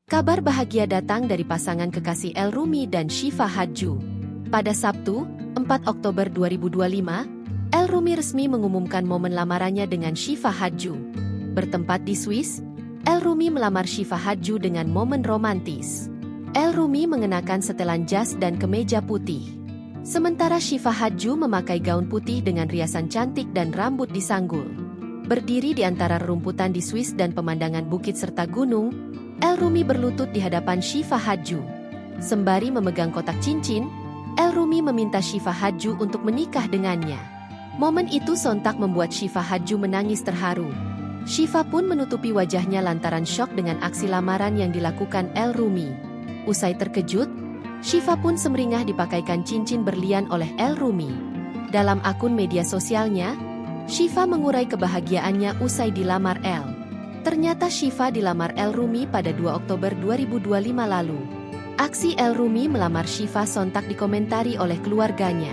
Kabar bahagia datang dari pasangan kekasih El Rumi dan Syifa Hadju. Pada Sabtu, 4 Oktober 2025, El Rumi resmi mengumumkan momen lamarannya dengan Syifa Hadju. Bertempat di Swiss, El Rumi melamar Syifa Hadju dengan momen romantis. El Rumi mengenakan setelan jas dan kemeja putih. Sementara Syifa Hadju memakai gaun putih dengan riasan cantik dan rambut disanggul. Berdiri di antara rerumputan di Swiss dan pemandangan bukit serta gunung, El Rumi berlutut di hadapan Syifa Hadju. Sembari memegang kotak cincin, El Rumi meminta Syifa Hadju untuk menikah dengannya. Momen itu sontak membuat Syifa Hadju menangis terharu. Syifa pun menutupi wajahnya lantaran syok dengan aksi lamaran yang dilakukan El Rumi. Usai terkejut, Syifa pun semeringah dipakaikan cincin berlian oleh El Rumi. Dalam akun media sosialnya, Syifa mengurai kebahagiaannya usai dilamar El. Ternyata Syifa dilamar El Rumi pada 2 Oktober 2025 lalu. Aksi El Rumi melamar Syifa sontak dikomentari oleh keluarganya.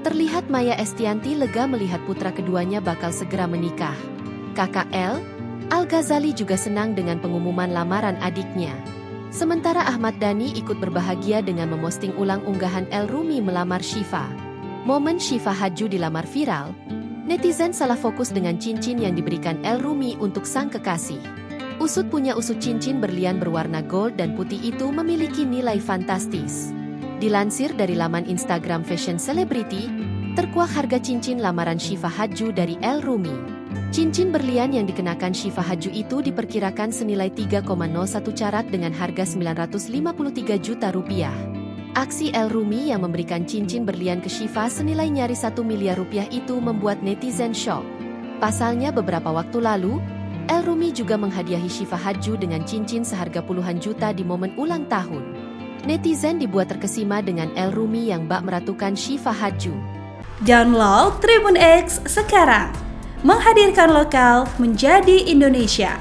Terlihat Maya Estianti lega melihat putra keduanya bakal segera menikah. Kakak El, Al-Ghazali juga senang dengan pengumuman lamaran adiknya. Sementara Ahmad Dhani ikut berbahagia dengan memosting ulang unggahan El Rumi melamar Syifa. Momen Syifa Hadju dilamar viral. Netizen salah fokus dengan cincin yang diberikan El Rumi untuk sang kekasih. Usut punya usut cincin berlian berwarna gold dan putih itu memiliki nilai fantastis. Dilansir dari laman Instagram Fashion Celebrity, terkuak harga cincin lamaran Syifa Hadju dari El Rumi. Cincin berlian yang dikenakan Syifa Hadju itu diperkirakan senilai 3,01 carat dengan harga 953 juta rupiah. Aksi El Rumi yang memberikan cincin berlian ke Syifa senilai nyaris 1 miliar rupiah itu membuat netizen syok. Pasalnya beberapa waktu lalu, El Rumi juga menghadiahi Syifa Hadju dengan cincin seharga puluhan juta di momen ulang tahun. Netizen dibuat terkesima dengan El Rumi yang bak meratukan Syifa Hadju. Download Tribun X sekarang, menghadirkan lokal menjadi Indonesia.